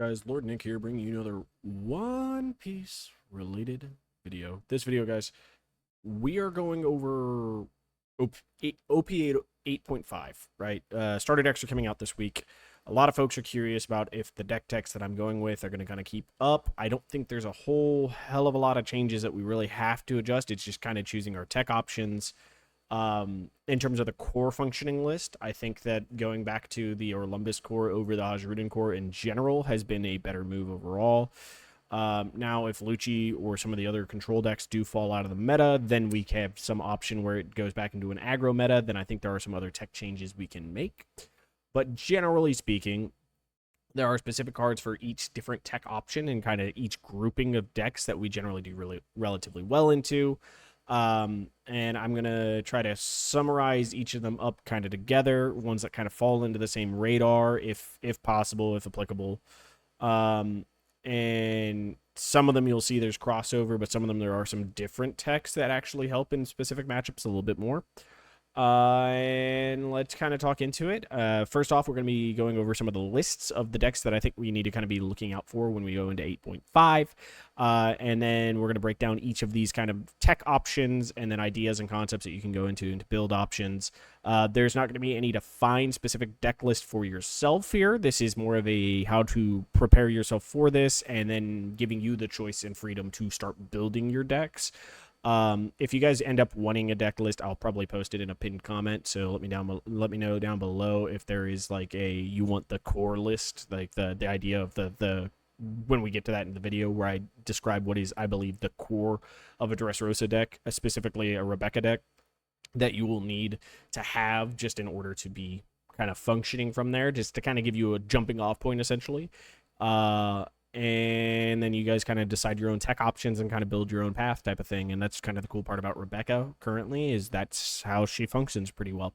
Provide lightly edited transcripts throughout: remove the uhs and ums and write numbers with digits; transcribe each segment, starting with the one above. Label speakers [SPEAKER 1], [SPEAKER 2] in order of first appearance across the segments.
[SPEAKER 1] Guys, Lord Nick here, bringing you another One Piece related video. This video, guys, we are going over OP 8.5, right? Starter decks are coming out this week. A lot of folks are curious about if the deck techs that I'm going with are going to kind of keep up. I don't think there's a whole hell of a lot of changes that we really have to adjust. It's just kind of choosing our tech options. In terms of the core functioning list, I think that going back to the Orlumbus core over the Hajrudin core in general has been a better move overall. Now, if Lucci or some of the other control decks do fall out of the meta, then we have some option where it goes back into an aggro meta. Then I think there are some other tech changes we can make. But generally speaking, there are specific cards for each different tech option and kind of each grouping of decks that we generally do really relatively well into. And I'm going to try to summarize each of them up kind of together, ones that kind of fall into the same radar, if possible, if applicable. And some of them you'll see there's crossover, but some of them there are some different techs that actually help in specific matchups a little bit more. And let's kind of talk into it. First off, we're going to be going over some of the lists of the decks that I think we need to kind of be looking out for when we go into 8.5. And then we're going to break down each of these kind of tech options and then ideas and concepts that you can go into build options. There's not going to be any defined specific deck list for yourself here. This is more of a how to prepare yourself for this and then giving you the choice and freedom to start building your decks. If you guys end up wanting a deck list, I'll probably post it in a pinned comment. So let me know down below if there is like you want the core list, like the idea of the when we get to that in the video where I describe what is, I believe, the core of a Dressrosa deck, specifically a Rebeeca deck that you will need to have just in order to be kind of functioning from there, just to kind of give you a jumping off point essentially. And then you guys kind of decide your own tech options and kind of build your own path type of thing. And that's kind of the cool part about Rebeeca currently, is that's how she functions pretty well.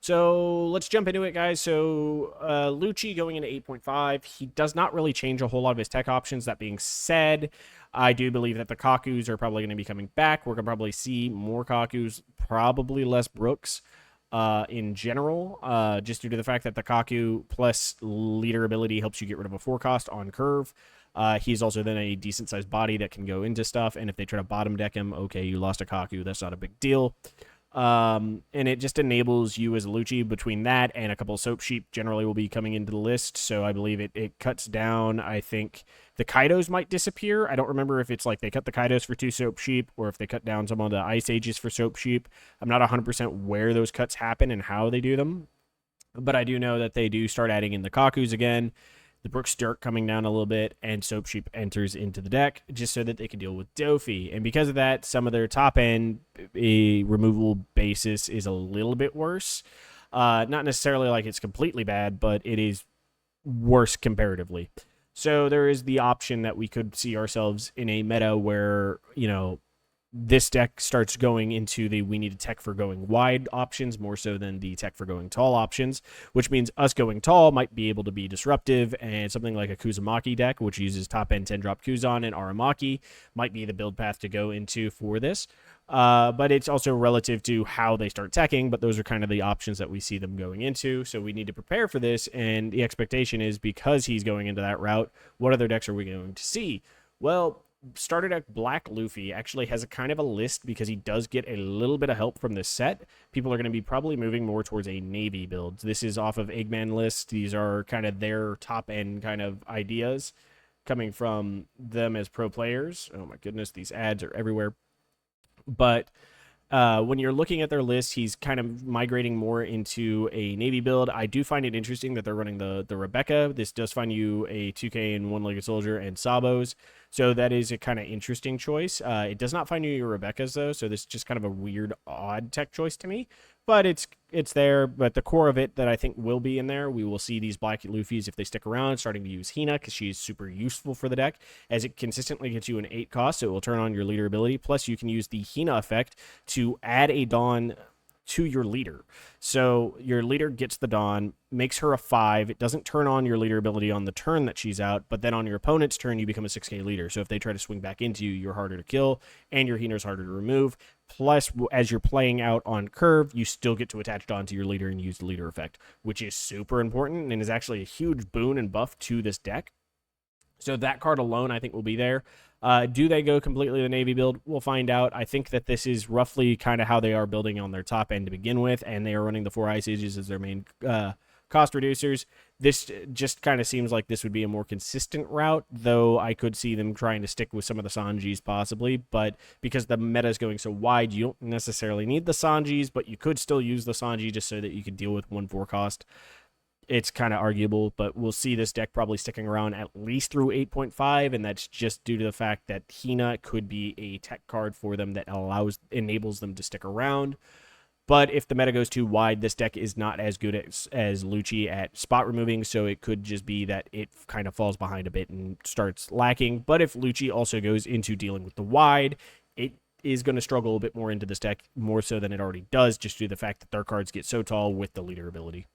[SPEAKER 1] So let's jump into it, guys. So Lucci going into 8.5, he does not really change a whole lot of his tech options. That being said, I do believe that the Kakus are probably going to be coming back. We're going to probably see more Kakus, probably less Brooks. In general, just due to the fact that the Kaku plus leader ability helps you get rid of a 4 cost on curve. He's also then a decent sized body that can go into stuff, and if they try to bottom deck him, okay, you lost a Kaku, that's not a big deal. And it just enables you as a Lucci. Between that and a couple of Soap Sheep generally will be coming into the list, so I believe it cuts down, I think the Kaidos might disappear. I don't remember if it's like they cut the Kaidos for 2 Soap Sheep or if they cut down some of the Ice Ages for Soap Sheep. I'm not 100% where those cuts happen and how they do them, but I do know that they do start adding in the Kakus again. The Brooks start coming down a little bit, and Soap Sheep enters into the deck just so that they can deal with Doffy. And because of that, some of their top end removable basis is a little bit worse. Not necessarily like it's completely bad, but it is worse comparatively. So there is the option that we could see ourselves in a meta where, you know, this deck starts going into the we need a tech for going wide options more so than the tech for going tall options, which means us going tall might be able to be disruptive, and something like a Kuzumaki deck, which uses top end 10 drop Kuzan and Aramaki, might be the build path to go into for this. But it's also relative to how they start teching, but those are kind of the options that we see them going into. So we need to prepare for this, and the expectation is because he's going into that route, what other decks are we going to see? Well, starter deck Black Luffy actually has a kind of a list because he does get a little bit of help from this set. People are going to be probably moving more towards a Navy build. This is off of Eggman list. These are kind of their top end kind of ideas coming from them as pro players. Oh my goodness, these ads are everywhere. But when you're looking at their list, he's kind of migrating more into a Navy build. I do find it interesting that they're running the Rebeeca. This does find you a 2K and One-Legged Soldier and Sabos. So that is a kind of interesting choice. It does not find you your Rebeecas, though, so this is just kind of a weird, odd tech choice to me. But it's there. But the core of it that I think will be in there, we will see these Black Luffys, if they stick around, starting to use Hina, because she's super useful for the deck, as it consistently gets you an 8 cost, so it will turn on your leader ability. Plus, you can use the Hina effect to add a Dawn to your leader. So your leader gets the Dawn, makes her a 5. It doesn't turn on your leader ability on the turn that she's out, but then on your opponent's turn, you become a 6k leader. So if they try to swing back into you, you're harder to kill, and your Hina's harder to remove. Plus, as you're playing out on curve, you still get to attach Dawn to your leader and use the leader effect, which is super important and is actually a huge boon and buff to this deck. So that card alone, I think, will be there. Do they go completely the Navy build? We'll find out. I think that this is roughly kind of how they are building on their top end to begin with, and they are running the 4 Ice Ages as their main cost reducers. This just kind of seems like this would be a more consistent route, though I could see them trying to stick with some of the Sanjis possibly, but because the meta is going so wide, you don't necessarily need the Sanjis, but you could still use the Sanji just so that you could deal with 1/4 cost. It's kind of arguable, but we'll see this deck probably sticking around at least through 8.5, and that's just due to the fact that Hina could be a tech card for them that enables them to stick around. But if the meta goes too wide, this deck is not as good as Lucci at spot removing, so it could just be that it kind of falls behind a bit and starts lacking. But if Lucci also goes into dealing with the wide, it is going to struggle a bit more into this deck, more so than it already does, just due to the fact that their cards get so tall with the leader ability.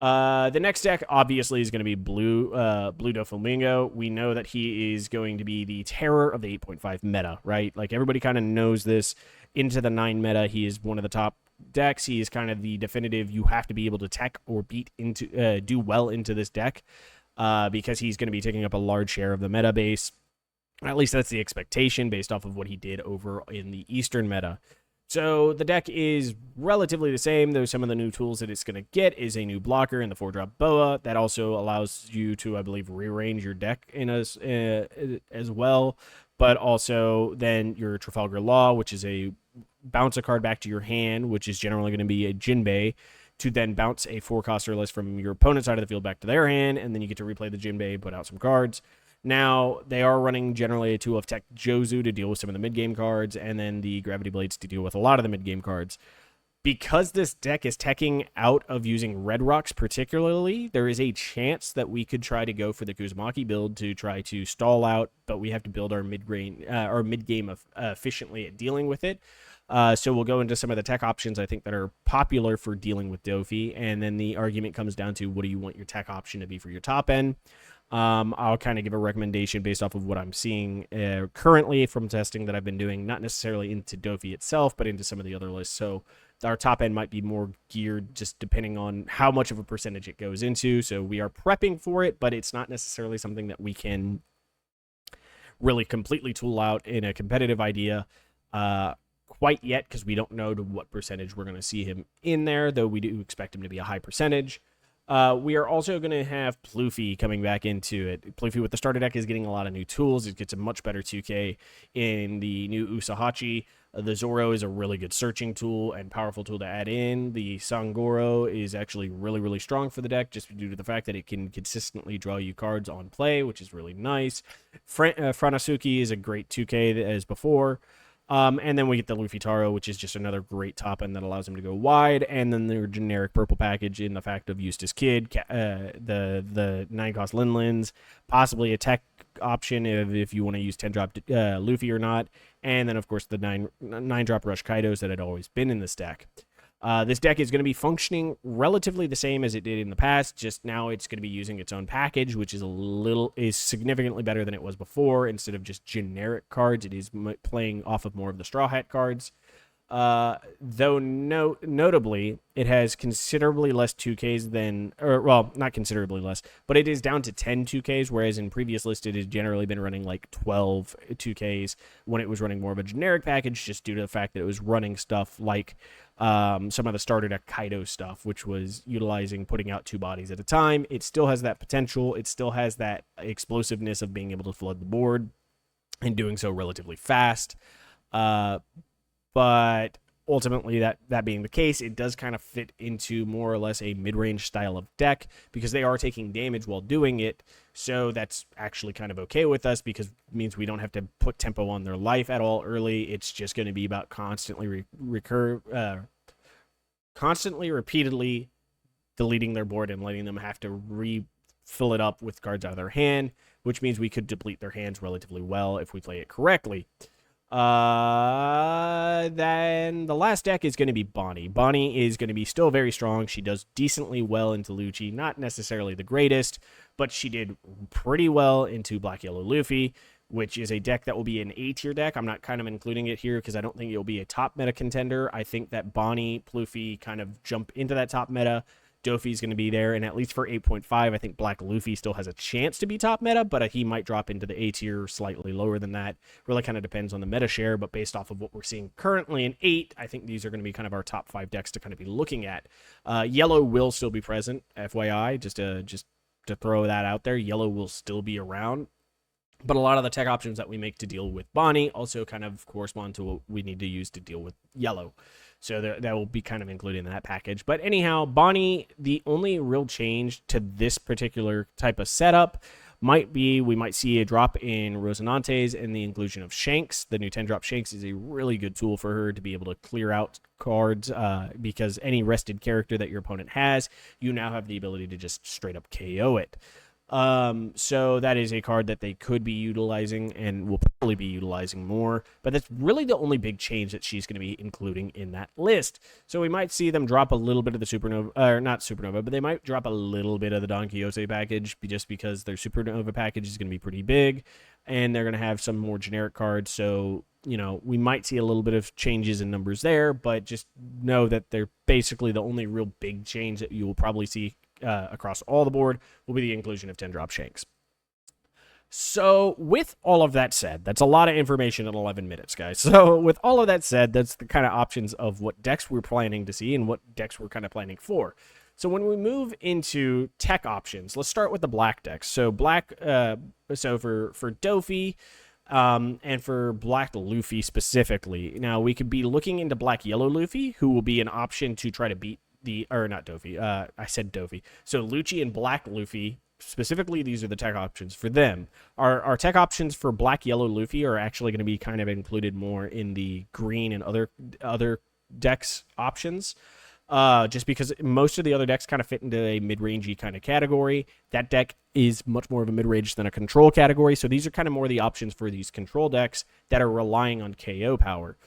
[SPEAKER 1] The next deck obviously is going to be Blue Doflamingo. We know that he is going to be the terror of the 8.5 meta, right? Like everybody kind of knows this. Into the 9 meta, he is one of the top decks. He is kind of the definitive. You have to be able to tech or beat into do well into this deck because he's going to be taking up a large share of the meta base. At least that's the expectation based off of what he did over in the Eastern meta. So the deck is relatively the same, though some of the new tools that it's going to get is a new blocker in the 4-drop Boa. That also allows you to, I believe, rearrange your deck in as well. But also then your Trafalgar Law, which is a bounce a card back to your hand, which is generally going to be a Jinbei, to then bounce a 4-cost or less from your opponent's side of the field back to their hand, and then you get to replay the Jinbei, put out some cards. Now, they are running generally a tool of Tech Jozu to deal with some of the mid-game cards, and then the Gravity Blades to deal with a lot of the mid-game cards. Because this deck is teching out of using Red Rocks particularly, there is a chance that we could try to go for the Kuzumaki build to try to stall out, but we have to build our mid-game efficiently at dealing with it. So we'll go into some of the tech options I think that are popular for dealing with Doffy, and then the argument comes down to what do you want your tech option to be for your top end. I'll kind of give a recommendation based off of what I'm seeing currently from testing that I've been doing, not necessarily into Doffy itself, but into some of the other lists. So our top end might be more geared just depending on how much of a percentage it goes into. So we are prepping for it, but it's not necessarily something that we can really completely tool out in a competitive idea quite yet, because we don't know to what percentage we're going to see him in there, though we do expect him to be a high percentage. We are also going to have Pluffy coming back into it. Pluffy with the starter deck is getting a lot of new tools. It gets a much better 2K in the new Usahachi. The Zoro is a really good searching tool and powerful tool to add in. The Sangoro is actually really, really strong for the deck just due to the fact that it can consistently draw you cards on play, which is really nice. Franasuki is a great 2K as before. And then we get the Luffy Taro, which is just another great top end that allows him to go wide. And then their generic purple package in the fact of Eustace Kid, the 9-cost Linlins, possibly a tech option if you want to use 10-drop Luffy or not. And then, of course, the 9-drop Rush Kaidos that had always been in this deck. This deck is going to be functioning relatively the same as it did in the past, just now it's going to be using its own package, which is significantly better than it was before. Instead of just generic cards, it is playing off of more of the Straw Hat cards. Though notably, it has considerably less 2Ks not considerably less, but it is down to 10 2Ks, whereas in previous lists it has generally been running like 12 2Ks when it was running more of a generic package, just due to the fact that it was running stuff like some of the starter deck Kaido stuff, which was putting out 2 bodies at a time. It still has that potential. It still has that explosiveness of being able to flood the board and doing so relatively fast. But ultimately, that being the case, it does kind of fit into more or less a mid-range style of deck because they are taking damage while doing it. So that's actually kind of okay with us because it means we don't have to put tempo on their life at all early. It's just going to be about constantly repeatedly deleting their board and letting them have to refill it up with cards out of their hand, which means we could deplete their hands relatively well if we play it correctly. Then the last deck is going to be Bonney. Bonney is going to be still very strong. She does decently well into Lucci. Not necessarily the greatest, but she did pretty well into Black Yellow Luffy, which is a deck that will be an A-tier deck. I'm not kind of including it here because I don't think it will be a top meta contender. I think that Bonney, Pluffy kind of jump into that top meta Doffy's going to be there, and at least for 8.5, I think Black Luffy still has a chance to be top meta, but he might drop into the A tier, slightly lower than that. Really kind of depends on the meta share, but based off of what we're seeing currently in 8, I think these are going to be kind of our top 5 decks to kind of be looking at. Yellow will still be present, FYI, just to throw that out there. Yellow will still be around, but a lot of the tech options that we make to deal with Bonney also kind of correspond to what we need to use to deal with Yellow. So that will be kind of included in that package. But anyhow, Bonney, the only real change to this particular type of setup might be we might see a drop in Rosinante's and the inclusion of Shanks. The new 10-drop Shanks is a really good tool for her to be able to clear out cards because any rested character that your opponent has, you now have the ability to just straight up KO it. So that is a card that they could be utilizing and will probably be utilizing more, but that's really the only big change that she's going to be including in that list. So we might see them drop a little bit of the Supernova, or not Supernova, but they might drop a little bit of the Don Quixote package just because their Supernova package is going to be pretty big and they're going to have some more generic cards. So, you know, we might see a little bit of changes in numbers there, but just know that they're basically the only real big change that you will probably see across all the board will be the inclusion of 10-drop Shanks. So with all of that said, that's a lot of information in 11 minutes, guys. So with all of that said, that's the kind of options of what decks we're planning to see and what decks we're kind of planning for. So when we move into tech options, let's start with the black decks. So black, so for Doffy, and for Black Luffy specifically. Now we could be looking into Black Yellow Luffy, who will be an option to try to beat not Doffy, I said Doffy. So Lucci and Black Luffy, specifically, these are the tech options for them. Our tech options for Black Yellow Luffy are actually going to be kind of included more in the green and other decks options. Just because most of the other decks kind of fit into a mid-rangey kind of category. That deck is much more of a mid-range than a control category. So these are kind of more the options for these control decks that are relying on KO power.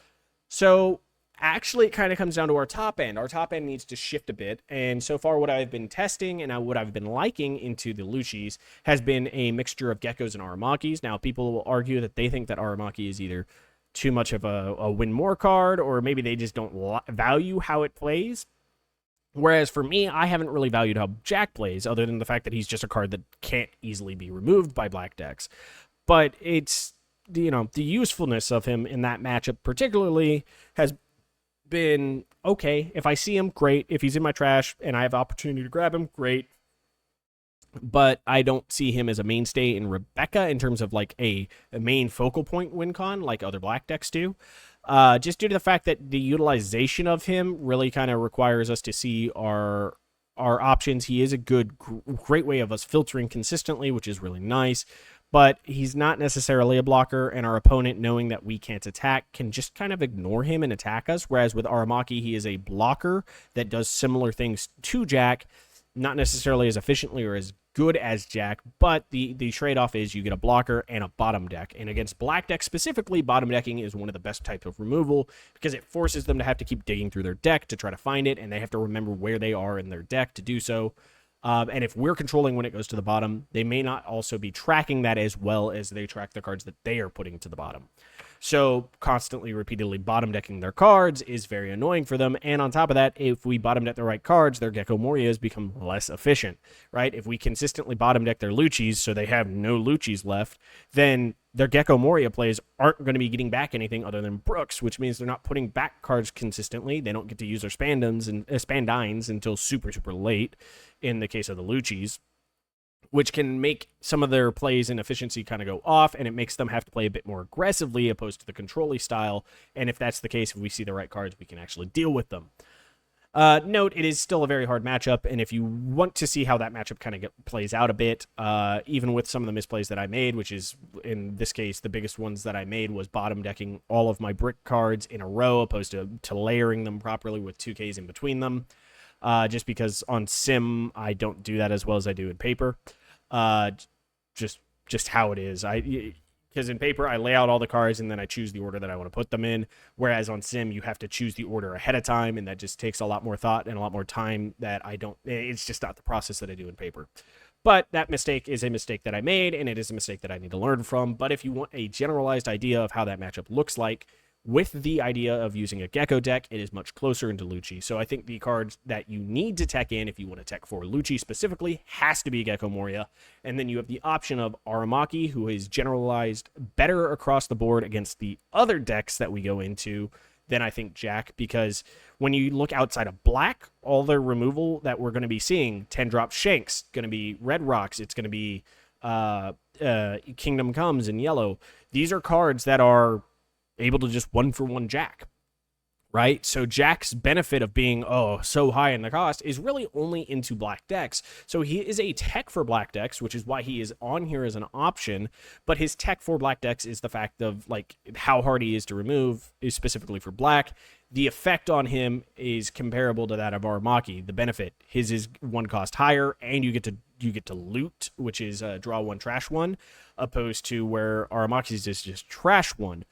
[SPEAKER 1] So actually, it kind of comes down to our top end. Our top end needs to shift a bit. And so far, what I've been testing and what I've been liking into the Luccis has been a mixture of Geckos and Aramakis. Now, people will argue that they think that Aramaki is either too much of a win more card, or maybe they just don't value how it plays. Whereas for me, I haven't really valued how Jack plays, other than the fact that he's just a card that can't easily be removed by black decks. But it's, you know, the usefulness of him in that matchup particularly has been okay. If I see him, great. If he's in my trash and I have the opportunity to grab him, great. But I don't see him as a mainstay in Rebeeca in terms of like a main focal point win con like other black decks do. Just due to the fact that the utilization of him really kind of requires us to see our options. He is a great way of us filtering consistently, which is really nice. But he's not necessarily a blocker, and our opponent, knowing that we can't attack, can just kind of ignore him and attack us. Whereas with Aramaki, he is a blocker that does similar things to Jack, not necessarily as efficiently or as good as Jack, but the trade-off is you get a blocker and a bottom deck. And against black decks specifically, bottom decking is one of the best types of removal because it forces them to have to keep digging through their deck to try to find it, and they have to remember where they are in their deck to do so. And if we're controlling when it goes to the bottom, they may not also be tracking that as well as they track the cards that they are putting to the bottom. So constantly, repeatedly bottom decking their cards is very annoying for them. And on top of that, if we bottom deck the right cards, their Gecko Morias become less efficient, right? If we consistently bottom deck their Luccis so they have no Luccis left, then their Gecko Moria plays aren't going to be getting back anything other than Brooks, which means they're not putting back cards consistently. They don't get to use their Spandines until super, super late in the case of the Luccis, which can make some of their plays and efficiency kind of go off, and it makes them have to play a bit more aggressively opposed to the control-y style. And if that's the case, if we see the right cards, we can actually deal with them. Note, it is still a very hard matchup, and if you want to see how that matchup kind of plays out a bit, even with some of the misplays that I made, which is, in this case, the biggest ones that I made was bottom decking all of my brick cards in a row, opposed to layering them properly with 2Ks in between them. Just because on Sim, I don't do that as well as I do in paper. Just how it is. Because in paper, I lay out all the cards and then I choose the order that I want to put them in. Whereas on Sim, you have to choose the order ahead of time, and that just takes a lot more thought and a lot more time that I don't. It's just not the process that I do in paper. But that mistake is a mistake that I made, and it is a mistake that I need to learn from. But if you want a generalized idea of how that matchup looks like, With the idea of using a Gecko deck, it is much closer into Lucci. So I think the cards that you need to tech in if you want to tech for Lucci specifically has to be Gecko Moria. And then you have the option of Aramaki, who is generalized better across the board against the other decks that we go into than I think Jack, because when you look outside of black, all the removal that we're going to be seeing, 10-drop Shanks, going to be Red Rocks, it's going to be Kingdom Comes in yellow. These are cards that are able to just 1-for-1 Jack, right? So Jack's benefit of being, so high in the cost is really only into black decks. So he is a tech for black decks, which is why he is on here as an option. But his tech for black decks is the fact of like how hard he is to remove is specifically for black. The effect on him is comparable to that of Aramaki. The benefit, his is 1 cost higher, and you get to loot, which is draw 1, trash 1, opposed to where Aramaki's is just trash 1.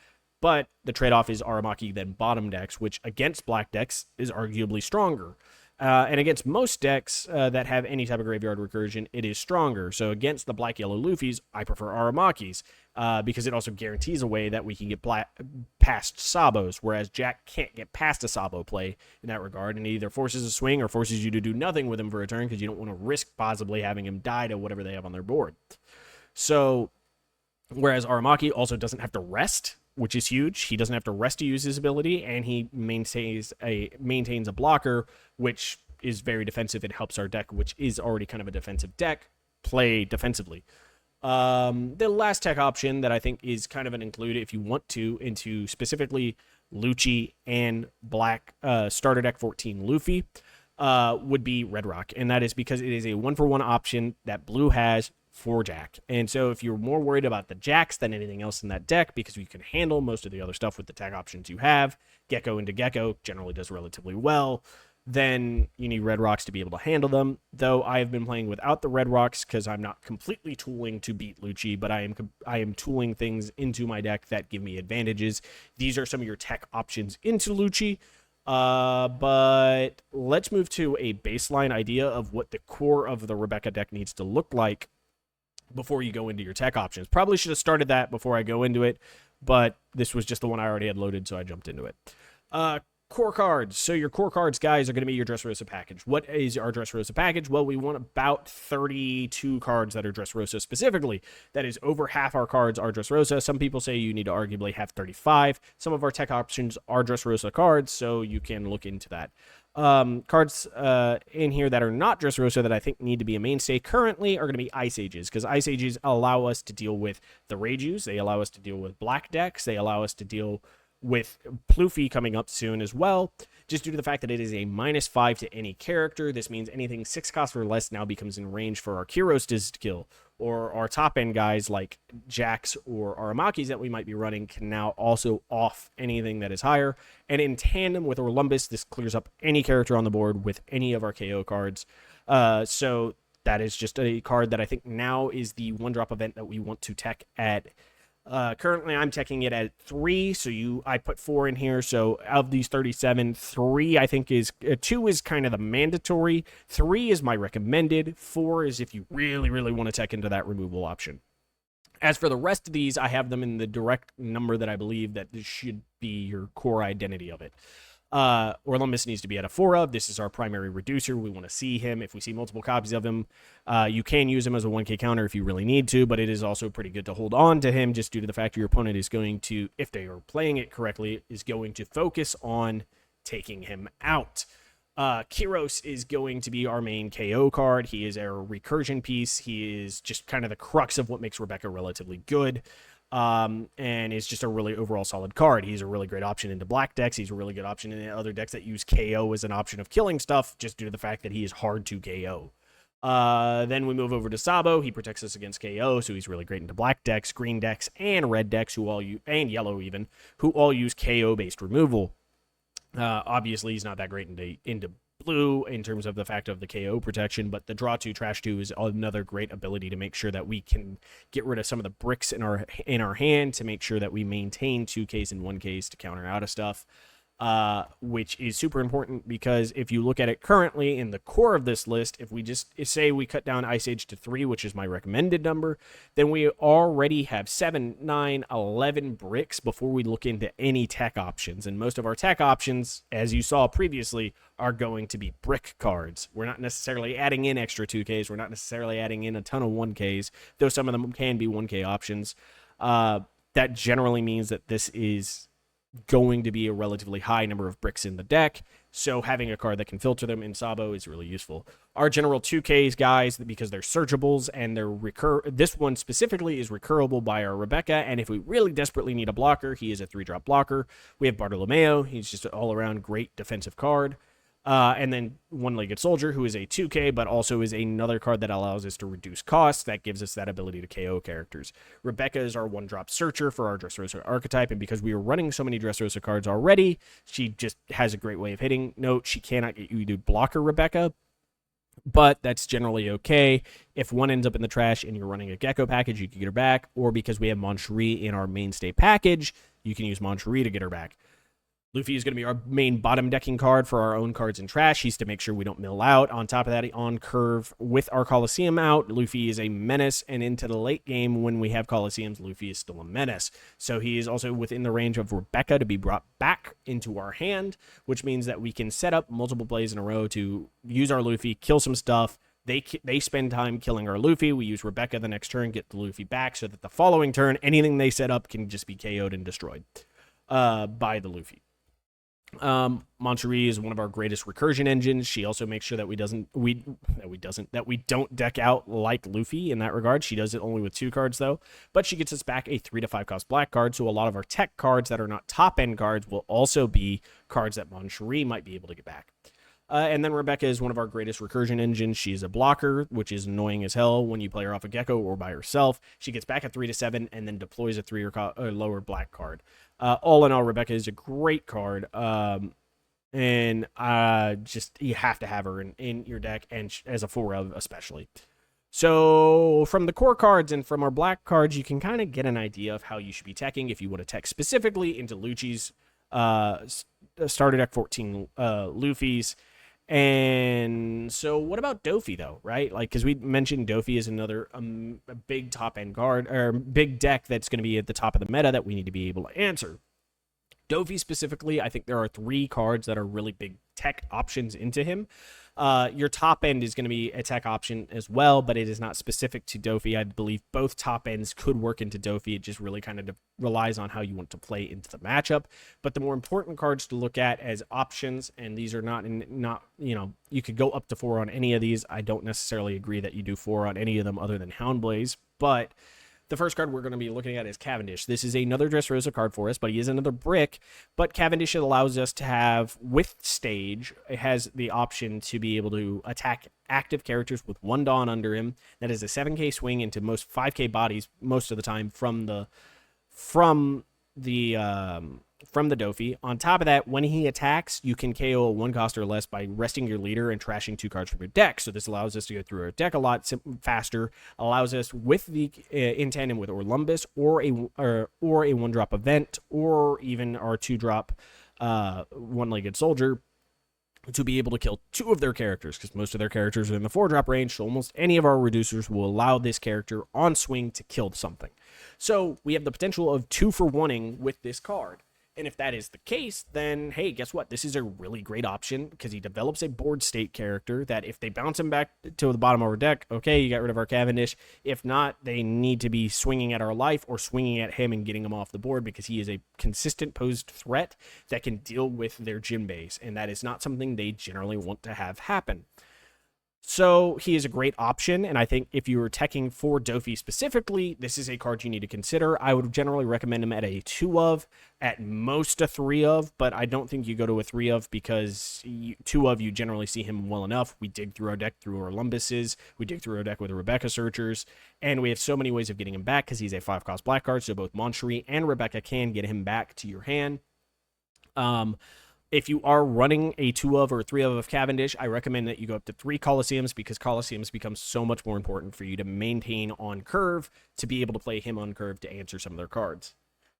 [SPEAKER 1] But the trade-off is Aramaki then bottom decks, which against black decks is arguably stronger. And against most decks that have any type of graveyard recursion, it is stronger. So against the black-yellow Luffys, I prefer Aramaki's because it also guarantees a way that we can get past Sabos, whereas Jack can't get past a Sabo play in that regard, and it either forces a swing or forces you to do nothing with him for a turn because you don't want to risk possibly having him die to whatever they have on their board. So, whereas Aramaki also doesn't have to rest, which is huge. He doesn't have to rest to use his ability, and he maintains a blocker, which is very defensive and helps our deck, which is already kind of a defensive deck, play defensively. The last tech option that I think is kind of an include if you want to into specifically Lucci and black starter deck 14 Luffy would be Red Rock, and that is because it is a 1-for-1 option that blue has for Jack. And so if you're more worried about the Jacks than anything else in that deck, because you can handle most of the other stuff with the tech options you have, Gecko into Gecko generally does relatively well, then you need Red Rocks to be able to handle them. Though I have been playing without the Red Rocks because I'm not completely tooling to beat Lucci, but I am tooling things into my deck that give me advantages. These are some of your tech options into Lucci. But let's move to a baseline idea of what the core of the Rebeeca deck needs to look like before you go into your tech options. Probably should have started that before I go into it, but this was just the one I already had loaded, so I jumped into it. Core cards. So your core cards, guys, are going to be your Dressrosa package. What is our Dressrosa package? Well, we want about 32 cards that are Dressrosa specifically. That is over half our cards are Dressrosa. Some people say you need to arguably have 35. Some of our tech options are Dressrosa cards, so you can look into that. Cards in here that are not Dressrosa that I think need to be a mainstay currently are going to be Ice Ages, because Ice Ages allow us to deal with the Reijus. They allow us to deal with black decks. They allow us to deal with Pluffy coming up soon as well, just due to the fact that it is a -5 to any character. This means anything 6 cost or less now becomes in range for our Kyros to kill, or our top end guys like Jax or Aramakis that we might be running can now also off anything that is higher. And in tandem with Olympus, this clears up any character on the board with any of our KO cards. So that is just a card that I think now is the 1-drop event that we want to tech at. Currently, I'm teching it at 3, so I put 4 in here. So of these 37, 3 I think is 2 is kind of the mandatory. 3 is my recommended. 4 is if you really, really want to tech into that removal option. As for the rest of these, I have them in the direct number that I believe that this should be your core identity of it. Olympus needs to be at a 4 of. This is our primary reducer. We want to see him. If we see multiple copies of him, you can use him as a 1k counter if you really need to, but it is also pretty good to hold on to him just due to the fact your opponent is going to, if they are playing it correctly, is going to focus on taking him out. Kyros is going to be our main KO card. He is our recursion piece. He is just kind of the crux of what makes Rebeeca relatively good. And is just a really overall solid card. He's a really great option into black decks. He's a really good option in other decks that use KO as an option of killing stuff, just due to the fact that he is hard to KO. Then we move over to Sabo. He protects us against KO, so he's really great into black decks, green decks, and red decks, and yellow even, who all use KO-based removal. Obviously, he's not that great into blue in terms of the fact of the KO protection, but the draw 2 trash 2 is another great ability to make sure that we can get rid of some of the bricks in our hand to make sure that we maintain 2Ks and 1Ks to counter out of stuff. which is super important because if you look at it currently in the core of this list, if we just say we cut down Ice Age to 3, which is my recommended number, then we already have 7, 9, 11 bricks before we look into any tech options. And most of our tech options, as you saw previously, are going to be brick cards. We're not necessarily adding in extra 2Ks. We're not necessarily adding in a ton of 1Ks, though some of them can be 1K options. That generally means that this is going to be a relatively high number of bricks in the deck, so having a card that can filter them in Sabo is really useful. Our general 2Ks, guys, because they're searchables and they're this one specifically is recurable by our Rebeeca, and if we really desperately need a blocker, he is a 3-drop blocker. We have Bartolomeo. He's just an all-around great defensive card. And then One-Legged Soldier, who is a 2K, but also is another card that allows us to reduce costs. That gives us that ability to KO characters. Rebeeca is our 1-drop searcher for our Dressrosa archetype, and because we are running so many Dressrosa cards already, she just has a great way of hitting. Note, she cannot get you to blocker Rebeeca, but that's generally okay. If one ends up in the trash and you're running a Gecko package, you can get her back, or because we have Moncherie in our mainstay package, you can use Moncherie to get her back. Luffy is going to be our main bottom decking card for our own cards in trash. He's to make sure we don't mill out. On top of that, on curve with our Coliseum out, Luffy is a menace, and into the late game when we have Coliseums, Luffy is still a menace. So he is also within the range of Rebeeca to be brought back into our hand, which means that we can set up multiple plays in a row to use our Luffy, kill some stuff. They spend time killing our Luffy. We use Rebeeca the next turn, get the Luffy back, so that the following turn, anything they set up can just be KO'd and destroyed by the Luffy. Moncherie is one of our greatest recursion engines. She also makes sure that we don't deck out like Luffy in that regard. She does it only with 2 cards though, but she gets us back a 3 to 5 cost black card. So a lot of our tech cards that are not top end cards will also be cards that Moncherie might be able to get back. And then Rebeeca is one of our greatest recursion engines. She's a blocker, which is annoying as hell when you play her off a Gecko or by herself. She gets back a 3 to 7 and then deploys a 3 or lower black card. All in all, Rebeeca is a great card. And just you have to have her in your deck, and as a 4-of especially. So from the core cards and from our black cards, you can kind of get an idea of how you should be teching if you want to tech specifically into Lucci's starter deck 14 Luffy's. And so what about Doffy though, right? Like, because we mentioned Doffy is another a big top end card or big deck that's going to be at the top of the meta that we need to be able to answer. Doffy specifically, I think there are 3 cards that are really big tech options into him. Your top end is going to be a tech option as well, but it is not specific to Doffy. I believe both top ends could work into Doffy. It just really kind of relies on how you want to play into the matchup. But the more important cards to look at as options, and these are not, you could go up to 4 on any of these. I don't necessarily agree that you do 4 on any of them other than Houndblaze, but the first card we're going to be looking at is Cavendish. This is another Dressrosa card for us, but he is another brick. But Cavendish allows us to have, with Stage, it has the option to be able to attack active characters with 1 Dawn under him. That is a 7K swing into most 5K bodies most of the time from the Doffy. On top of that, when he attacks, you can KO a 1 cost or less by resting your leader and trashing 2 cards from your deck. So this allows us to go through our deck a lot faster. Allows us with the in tandem with Orlumbus or a 1-drop event, or even our 2-drop One-Legged Soldier, to be able to kill 2 of their characters, because most of their characters are in the 4-drop range, so almost any of our reducers will allow this character on swing to kill something. So we have the potential of 2 for 1-ing with this card. And if that is the case, then, hey, guess what? This is a really great option because he develops a board state character that if they bounce him back to the bottom of our deck, okay, you got rid of our Cavendish. If not, they need to be swinging at our life or swinging at him and getting him off the board because he is a consistent posed threat that can deal with their Jinbeis, and that is not something they generally want to have happen. So he is a great option, and I think if you were teching for Doffy specifically, this is a card you need to consider. I would generally recommend him at a 2-of, at most a 3-of, but I don't think you go to a 3-of because 2-of you generally see him well enough. We dig through our deck through our Lumbuses, we dig through our deck with Rebeeca Searchers, and we have so many ways of getting him back because he's a 5-cost black card, so both Moncherie and Rebeeca can get him back to your hand. If you are running a 2-of or a 3-of of Cavendish, I recommend that you go up to 3 Coliseums because Coliseums becomes so much more important for you to maintain on curve to be able to play him on curve to answer some of their cards.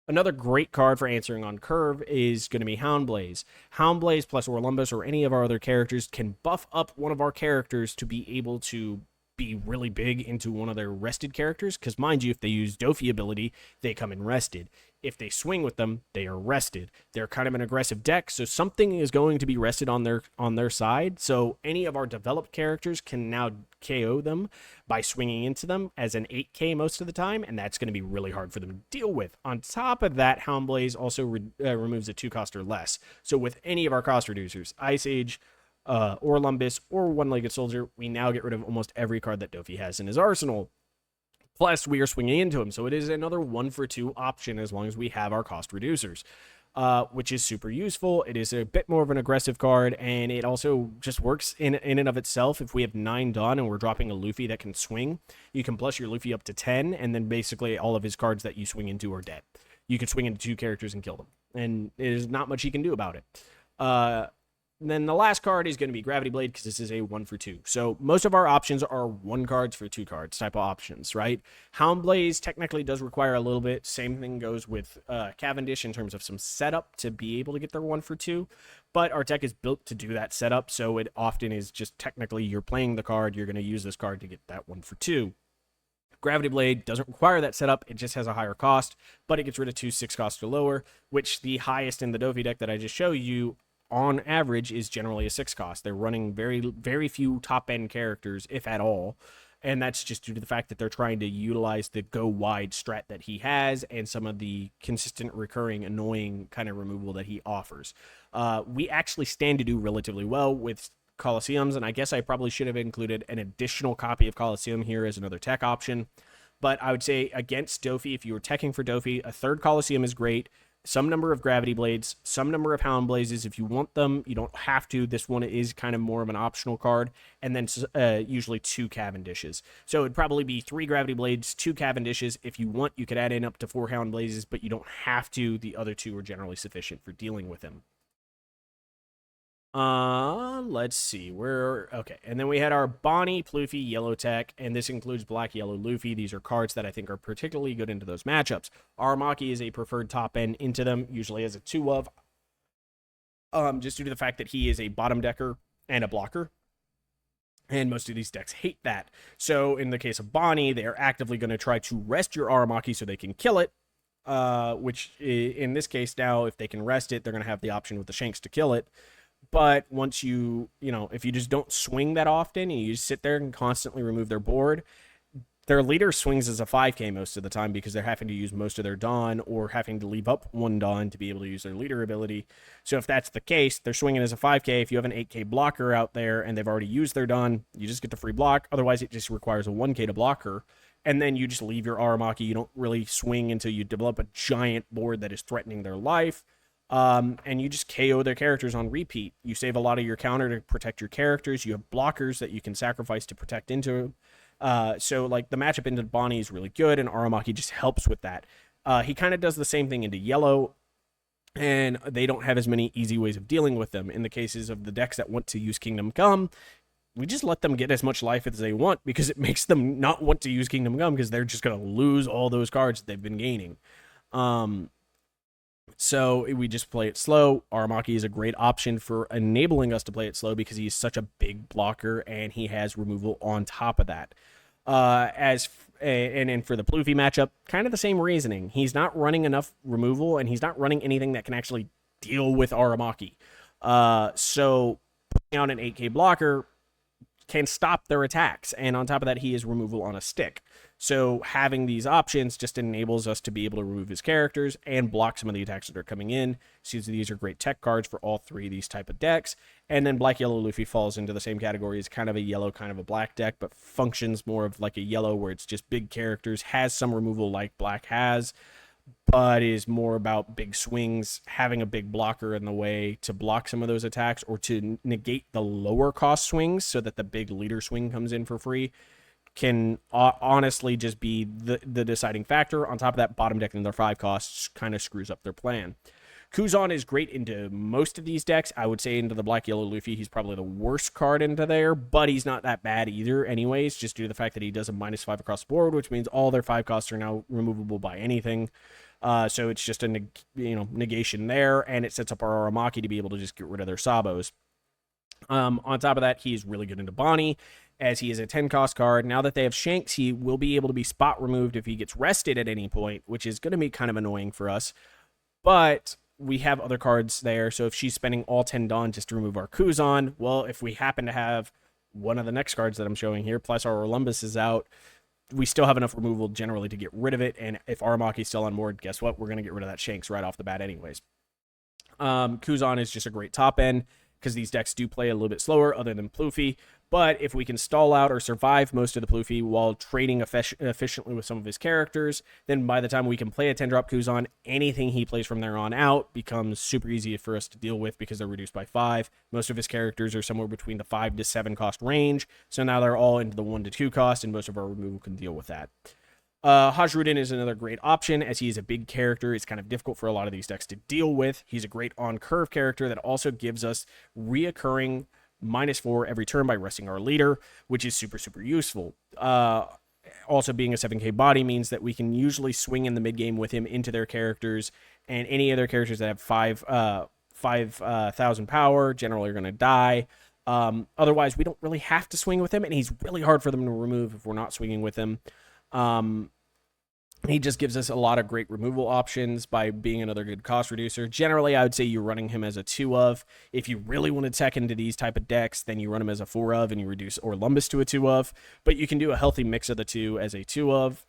[SPEAKER 1] Another great card for answering on curve is going to be Houndblaze. Houndblaze plus Orlumbus or any of our other characters can buff up one of our characters to be able to be really big into one of their rested characters. Because mind you, if they use Doffy ability, they come in rested. If they swing with them, they are rested. They're kind of an aggressive deck, so something is going to be rested on their side. So any of our developed characters can now KO them by swinging into them as an 8K most of the time, and that's going to be really hard for them to deal with. On top of that, Houndblaze also removes a 2-cost or less. So with any of our cost reducers, Ice Age, Orlumbus, or One-Legged Soldier, we now get rid of almost every card that Doffy has in his arsenal. Plus, we are swinging into him, so it is another 1-for-2 option as long as we have our cost reducers, which is super useful. It is a bit more of an aggressive card, and it also just works in and of itself. If we have 9 done and we're dropping a Luffy that can swing, you can plus your Luffy up to 10, and then basically all of his cards that you swing into are dead. You can swing into 2 characters and kill them, and there's not much you can do about it. And then the last card is going to be Gravity Blade because this is a 1-for-2. So most of our options are 1 cards for 2 cards type of options, right? Houndblaze technically does require a little bit. Same thing goes with Cavendish in terms of some setup to be able to get their 1-for-2. But our deck is built to do that setup, so it often is just technically you're playing the card, you're going to use this card to get that 1-for-2. Gravity Blade doesn't require that setup. It just has a higher cost, but it gets rid of 2 6-cost or lower, which the highest in the Doffy deck that I just showed you on average is generally a 6-cost. They're running very few top-end characters, if at all, and that's just due to the fact that they're trying to utilize the go wide strat that he has and some of the consistent, recurring, annoying kind of removal that he offers. We actually stand to do relatively well with Colosseums, and I guess I probably should have included an additional copy of Colosseum here as another tech option, but I would say against Doffy, if you were teching for Doffy, a 3rd Colosseum is great. Some number of Gravity Blades, some number of Houndblazes if you want them. You don't have to. This one is kind of more of an optional card. And then usually 2 Cavendishes. So it'd probably be 3 Gravity Blades, 2 Cavendishes. If you want, you could add in up to 4 Houndblazes, but you don't have to. The other 2 are generally sufficient for dealing with him. Let's see. Okay. And then we had our Bonney, Pluffy, Yellow Tech, and this includes Black, Yellow, Luffy. These are cards that I think are particularly good into those matchups. Aramaki is a preferred top end into them, usually as a 2 of, just due to the fact that he is a bottom decker and a blocker. And most of these decks hate that. So in the case of Bonney, they are actively going to try to rest your Aramaki so they can kill it. Which in this case now, if they can rest it, they're going to have the option with the Shanks to kill it. But once if you just don't swing that often and you just sit there and constantly remove their board, their leader swings as a 5K most of the time because they're having to use most of their Dawn or having to leave up 1 Dawn to be able to use their leader ability. So if that's the case, they're swinging as a 5K. If you have an 8K blocker out there and they've already used their Dawn, you just get the free block. Otherwise, it just requires a 1K to block her. And then you just leave your Aramaki. You don't really swing until you develop a giant board that is threatening their life. And you just KO their characters on repeat. You save a lot of your counter to protect your characters. You have blockers that you can sacrifice to protect into. So like the matchup into Bonney is really good, and Aramaki just helps with that. He kind of does the same thing into Yellow, and they don't have as many easy ways of dealing with them. In the cases of the decks that want to use Kingdom Come, we just let them get as much life as they want because it makes them not want to use Kingdom Come because they're just going to lose all those cards that they've been gaining. So we just play it slow. Aramaki is a great option for enabling us to play it slow because he's such a big blocker and he has removal on top of that. And for the Pluffy matchup, kind of the same reasoning. He's not running enough removal and he's not running anything that can actually deal with Aramaki. So putting out an 8K blocker can stop their attacks. And on top of that, he is removal on a stick. So having these options just enables us to be able to remove his characters and block some of the attacks that are coming in. So these are great tech cards for all 3 of these type of decks. And then Black, Yellow, Luffy falls into the same category as kind of a yellow, kind of a black deck, but functions more of like a yellow where it's just big characters, has some removal like Black has, but is more about big swings, having a big blocker in the way to block some of those attacks or to negate the lower cost swings so that the big leader swing comes in for free. Can honestly just be the deciding factor. On top of that, bottom deck and their 5 costs kind of screws up their plan. Kuzan is great into most of these decks. I would say into the Black, Yellow, Luffy, he's probably the worst card into there, but he's not that bad either anyways, just due to the fact that he does a -5 across the board, which means all their 5 costs are now removable by anything. So it's just a negation there, and it sets up our Aramaki to be able to just get rid of their Sabos. On top of that, he's really good into Bonney, as he is a 10 cost card. Now that they have Shanks, he will be able to be spot removed if he gets rested at any point, which is going to be kind of annoying for us. But we have other cards there, so if she's spending all 10 Dawn just to remove our Kuzan, well, if we happen to have one of the next cards that I'm showing here, plus our Orlumbus is out, we still have enough removal generally to get rid of it, and if Aramaki's still on board, guess what? We're going to get rid of that Shanks right off the bat anyways. Kuzan is just a great top end, because these decks do play a little bit slower other than Pluffy, but if we can stall out or survive most of the Pluffy while trading efficiently with some of his characters, then by the time we can play a 10-drop Kuzan, anything he plays from there on out becomes super easy for us to deal with because they're reduced by 5. Most of his characters are somewhere between the 5 to 7 cost range, so now they're all into the 1 to 2 cost, and most of our removal can deal with that. Hajrudin is another great option, as he is a big character. It's kind of difficult for a lot of these decks to deal with. He's a great on-curve character that also gives us reoccurring -4 every turn by resting our leader, which is super, super useful. Also, being a 7k body means that we can usually swing in the mid-game with him into their characters, and any other characters that have 5,000 power generally are going to die. Otherwise, we don't really have to swing with him, and he's really hard for them to remove if we're not swinging with him. He just gives us a lot of great removal options by being another good cost reducer. Generally, I would say you're running him as a 2 of. If you really want to tech into these type of decks, then you run him as a 4 of and you reduce Orlumbus to a 2 of. But you can do a healthy mix of the two as a 2 of.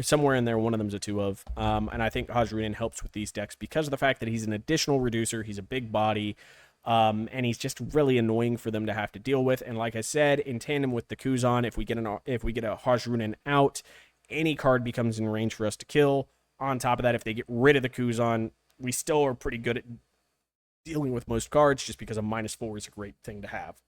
[SPEAKER 1] Somewhere in there, one of them's a 2 of. And I think Hajrudin helps with these decks because of the fact that he's an additional reducer. He's a big body. And he's just really annoying for them to have to deal with. And like I said, in tandem with the Kuzan, if we get a Hajrudin out, any card becomes in range for us to kill. On top of that, if they get rid of the Kuzan, we still are pretty good at dealing with most cards, just because a -4 is a great thing to have.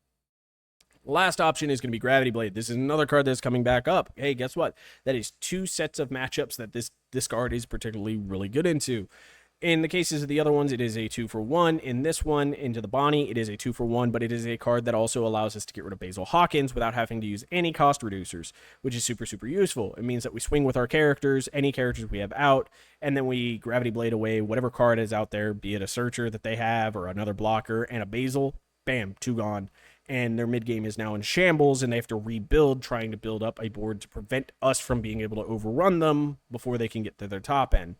[SPEAKER 1] Last option is going to be Gravity Blade. This is another card that's coming back up. Hey, guess what? That is 2 sets of matchups that this card is particularly really good into. In the cases of the other ones, it is a 2-for-1. In this one, into the Bonney, it is a 2-for-1, but it is a card that also allows us to get rid of Basil Hawkins without having to use any cost reducers, which is super, super useful. It means that we swing with our characters, any characters we have out, and then we Gravity Blade away whatever card is out there, be it a Searcher that they have or another blocker, and a Basil, bam, 2 gone. And their mid-game is now in shambles, and they have to rebuild, trying to build up a board to prevent us from being able to overrun them before they can get to their top end.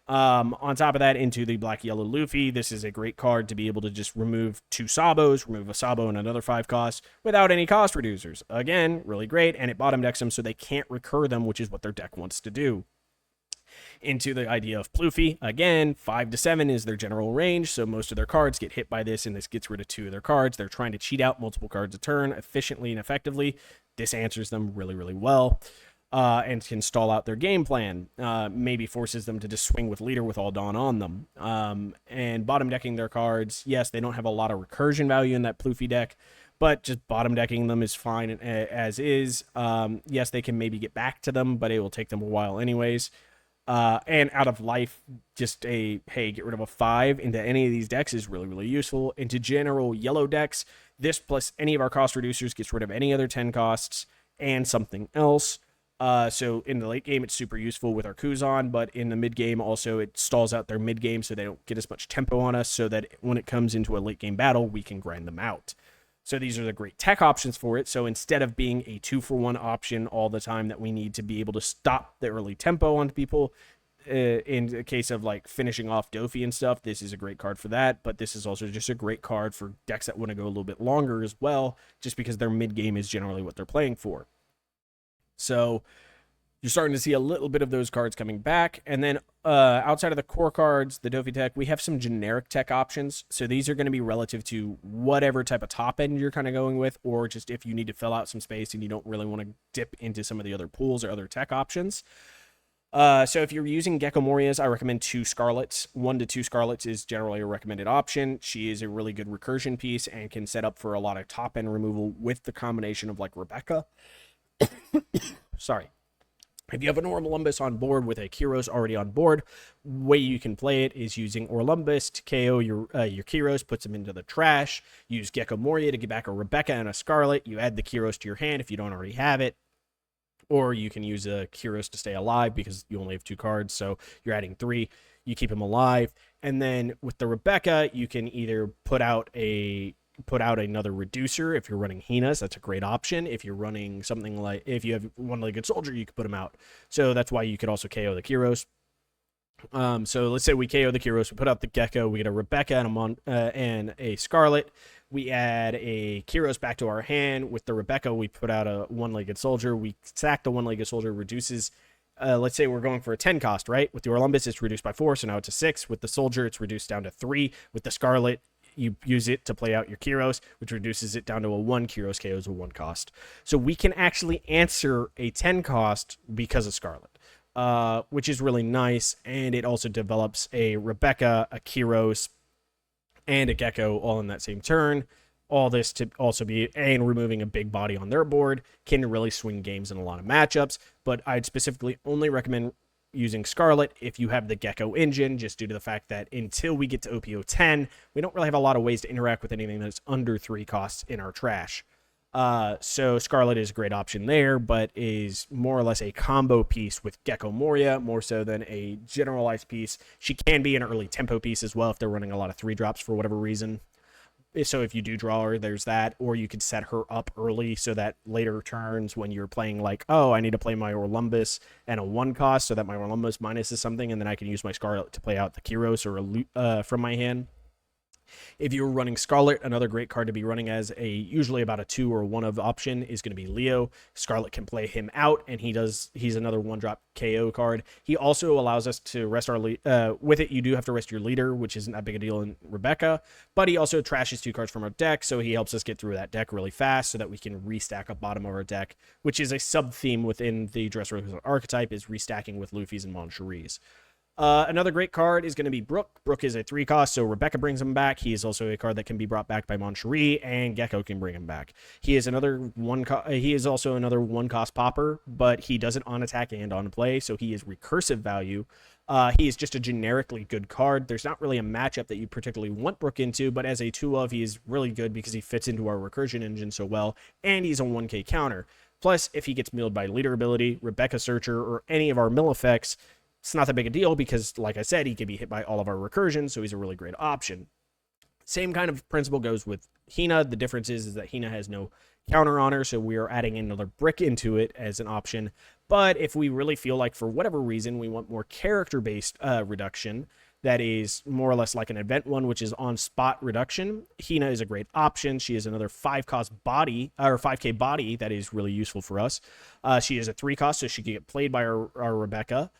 [SPEAKER 1] On top of that, into the Black Yellow Luffy, this is a great card to be able to just remove 2 Sabos, remove a Sabo and another 5 cost without any cost reducers. Again, really great, and it bottom decks them so they can't recur them, which is what their deck wants to do. Into the idea of Pluffy, again, 5 to 7 is their general range, so most of their cards get hit by this, and this gets rid of 2 of their cards. They're trying to cheat out multiple cards a turn efficiently and effectively. This answers them really, really well. And can stall out their game plan. Maybe forces them to just swing with leader with all Dawn on them. And bottom decking their cards, yes, they don't have a lot of recursion value in that Pluffy deck, but just bottom decking them is fine as is. Yes, they can maybe get back to them, but it will take them a while anyways. And out of life, just hey, get rid of a 5 into any of these decks is really, really useful. Into general yellow decks, this plus any of our cost reducers gets rid of any other 10 costs and something else. So in the late game, it's super useful with our Kuzan, but in the mid game, also it stalls out their mid game so they don't get as much tempo on us, so that when it comes into a late game battle, we can grind them out. So these are the great tech options for it. So instead of being a 2-for-1 option all the time that we need to be able to stop the early tempo on people, in the case of like finishing off Doffy and stuff, this is a great card for that. But this is also just a great card for decks that want to go a little bit longer as well, just because their mid game is generally what they're playing for. So you're starting to see a little bit of those cards coming back. And then outside of the core cards, the Doffy tech, we have some generic tech options. So these are going to be relative to whatever type of top end you're kind of going with, or just if you need to fill out some space and you don't really want to dip into some of the other pools or other tech options. So if you're using Gecko Morias, I recommend 2 Scarlets. 1 to 2 Scarlets is generally a recommended option. She is a really good recursion piece and can set up for a lot of top end removal with the combination of like Rebeeca. Sorry. If you have an Orlumbus on board with a Kyros already on board, way you can play it is using Orlumbus to KO your Kyros, puts them into the trash. Use Gecko Moria to get back a Rebeeca and a Scarlet. You add the Kyros to your hand if you don't already have it. Or you can use a Kyros to stay alive because you only have 2 cards, so you're adding 3. You keep him alive. And then with the Rebeeca, you can either put out another reducer if you're running Hina's. That's a great option. If you're running something like, if you have one-legged soldier, you could put him out. So that's why you could also KO the Kyros. So let's say we KO the Kyros, we put out the Gecko, we get a Rebeeca and a Scarlet. We add a Kyros back to our hand. With the Rebeeca, we put out a one-legged soldier. We sack the one-legged soldier, reduces. Let's say we're going for a 10 cost, right? With the Orlumbus, it's reduced by 4, so now it's a 6. With the soldier, it's reduced down to 3. With the Scarlet, you use it to play out your Kyros, which reduces it down to a 1. Kyros KOs a 1 cost. So we can actually answer a 10 cost because of Scarlet, which is really nice. And it also develops a Rebeeca, a Kyros, and a Gecko all in that same turn. All this to also be, and removing a big body on their board can really swing games in a lot of matchups. But I'd specifically only recommend using Scarlet if you have the Gecko engine, just due to the fact that until we get to OPO 10, we don't really have a lot of ways to interact with anything that's under 3 costs in our trash. So Scarlet is a great option there, but is more or less a combo piece with Gecko Moria, more so than a generalized piece. She can be an early tempo piece as well if they're running a lot of 3-drops for whatever reason. So if you do draw her, there's that. Or you could set her up early so that later turns when you're playing like, oh, I need to play my Orlumbus and a 1 cost so that my Orlumbus minuses something, and then I can use my Scarlet to play out the Kyros or from my hand. If you're running Scarlet, another great card to be running as a usually about a 2 or 1 of option is going to be Leo. Scarlet can play him out, and he's another 1-drop KO card. He also allows us to rest our with it. You do have to rest your leader, which isn't that big a deal in Rebeeca, but he also trashes 2 cards from our deck, so he helps us get through that deck really fast so that we can restack up bottom of our deck, which is a sub theme within the Dressrosa archetype, is restacking with Luffy's and Moncheries. Another great card is going to be Brook. Brook is a 3 cost, so Rebeeca brings him back. He is also a card that can be brought back by Moncherie, and Gecko can bring him back. He is he is also another 1 cost popper, but he does it on attack and on play, so he is recursive value. He is just a generically good card. There's not really a matchup that you particularly want Brook into, but as a 2 of, he is really good because he fits into our recursion engine so well, and he's a 1k counter. Plus, if he gets milled by leader ability, Rebeeca Searcher, or any of our mill effects, it's not that big a deal because, like I said, he can be hit by all of our recursions, so he's a really great option. Same kind of principle goes with Hina. The difference is that Hina has no counter on her, so we are adding another brick into it as an option. But if we really feel like, for whatever reason, we want more character-based reduction, that is more or less like an event one, which is on-spot reduction, Hina is a great option. She is another 5-cost body, or 5k body, that is really useful for us. She is a 3-cost, so she can get played by our Rebeeca.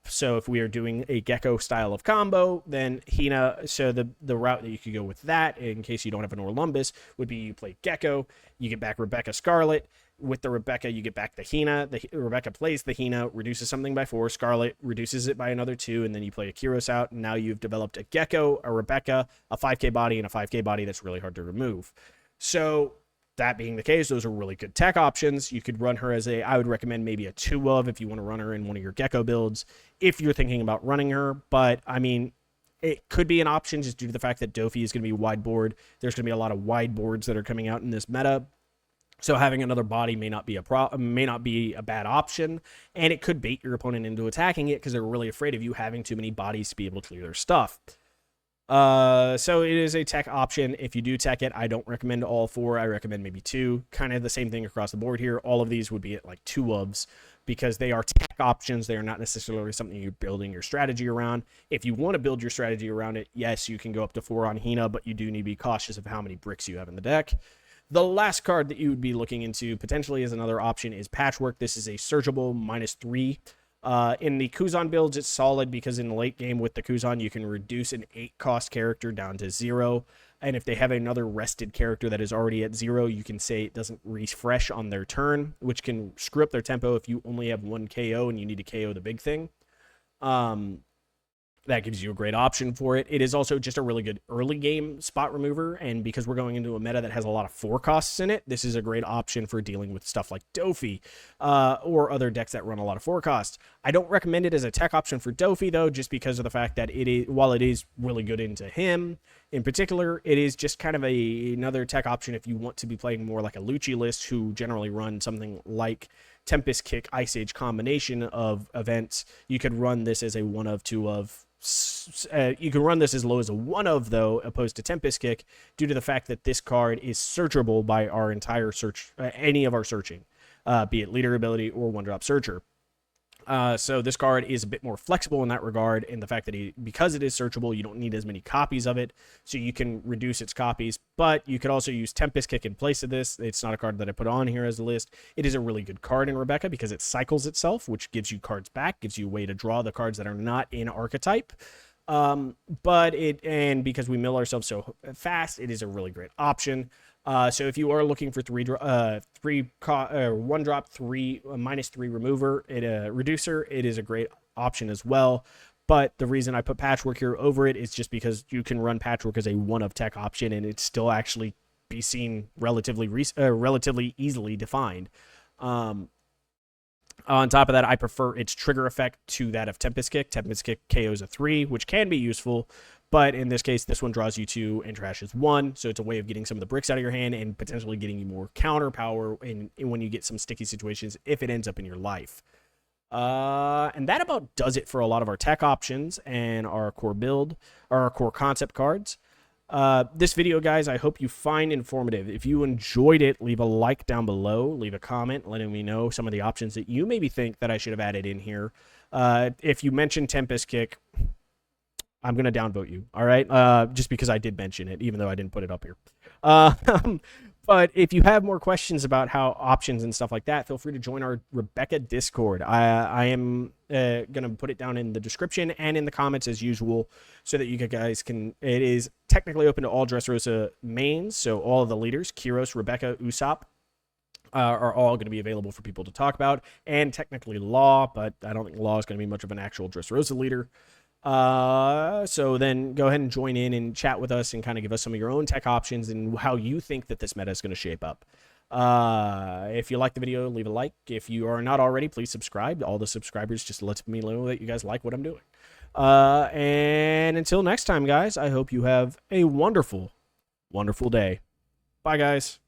[SPEAKER 1] So if we are doing a Gecko style of combo, then Hina, so the route that you could go with that, in case you don't have an Orlumbus, would be you play Gecko, you get back Rebeeca Scarlet. With the Rebeeca, you get back the Hina. The Rebeeca plays the Hina, reduces something by 4. Scarlet reduces it by another 2, and then you play a Kyros out. And now you've developed a Gecko, a Rebeeca, a 5k body, and a 5k body that's really hard to remove. So that being the case, those are really good tech options. You could run her as I would recommend maybe a 2 of if you want to run her in one of your Gecko builds, if you're thinking about running her. But, I mean, it could be an option just due to the fact that Doffy is going to be wide board. There's going to be a lot of wide boards that are coming out in this meta. So having another body may not be a bad option, and it could bait your opponent into attacking it because they're really afraid of you having too many bodies to be able to clear their stuff. So it is a tech option. If you do tech it, I don't recommend all 4. I recommend maybe 2. Kind of the same thing across the board here. All of these would be at like 2 ofs because they are tech options. They are not necessarily something you're building your strategy around. If you want to build your strategy around it, yes, you can go up to 4 on Hina, but you do need to be cautious of how many bricks you have in the deck. The last card that you would be looking into potentially as another option is Patchwork. This is a searchable -3. In the Kuzan builds, it's solid because in the late game with the Kuzan, you can reduce an 8-cost character down to 0. And if they have another rested character that is already at 0, you can say it doesn't refresh on their turn, which can screw up their tempo if you only have 1 KO and you need to KO the big thing. That gives you a great option for it. It is also just a really good early game spot remover, and because we're going into a meta that has a lot of 4 costs in it, this is a great option for dealing with stuff like Doffy or other decks that run a lot of 4 costs. I don't recommend it as a tech option for Doffy, though, just because of the fact that while it is really good into him in particular, it is just kind of another tech option if you want to be playing more like a Lucci list, who generally run something like Tempest Kick Ice Age combination of events, you could run this as a 1 of 2 of. You can run this as low as a 1 of, though, opposed to Tempest Kick, due to the fact that this card is searchable by our entire search, any of our searching, be it leader ability or 1-drop searcher. So this card is a bit more flexible in that regard, in the fact that because it is searchable, you don't need as many copies of it, so you can reduce its copies. But you could also use Tempest Kick in place of this. It's not a card that I put on here as a list. It is a really good card in Rebeeca because it cycles itself, which gives you cards back, gives you a way to draw the cards that are not in archetype. And because we mill ourselves so fast, it is a really great option. So if you are looking for 1-drop 3 -3 remover, reducer, it is a great option as well. But the reason I put Patchwork here over it is just because you can run Patchwork as a 1 of tech option, and it still actually be seen relatively easily defined. On top of that, I prefer its trigger effect to that of Tempest Kick. Tempest Kick KOs a 3, which can be useful, but in this case, this one draws you 2 and trashes 1, so it's a way of getting some of the bricks out of your hand and potentially getting you more counter power when you get some sticky situations if it ends up in your life. And that about does it for a lot of our tech options and our core build, or our core concept cards. This video, guys, I hope you find informative. If you enjoyed it, leave a like down below, leave a comment letting me know some of the options that you maybe think that I should have added in here. If you mentioned Tempest Kick, I'm going to downvote you, all right? Just because I did mention it, even though I didn't put it up here. But if you have more questions about how options and stuff like that, feel free to join our Rebeeca Discord. I am going to put it down in the description and in the comments as usual, so that you guys can. It is technically open to all Dressrosa mains, so all of the leaders, Kyros, Rebeeca, Usopp, are all going to be available for people to talk about, and technically Law, but I don't think Law is going to be much of an actual Dressrosa leader. So then go ahead and join in and chat with us and kind of give us some of your own tech options and how you think that this meta is going to shape up. If you like the video, leave a like. If you are not already, please subscribe. All the subscribers just let me know that you guys like what I'm doing. And until next time, guys, I hope you have a wonderful, wonderful day. Bye, guys.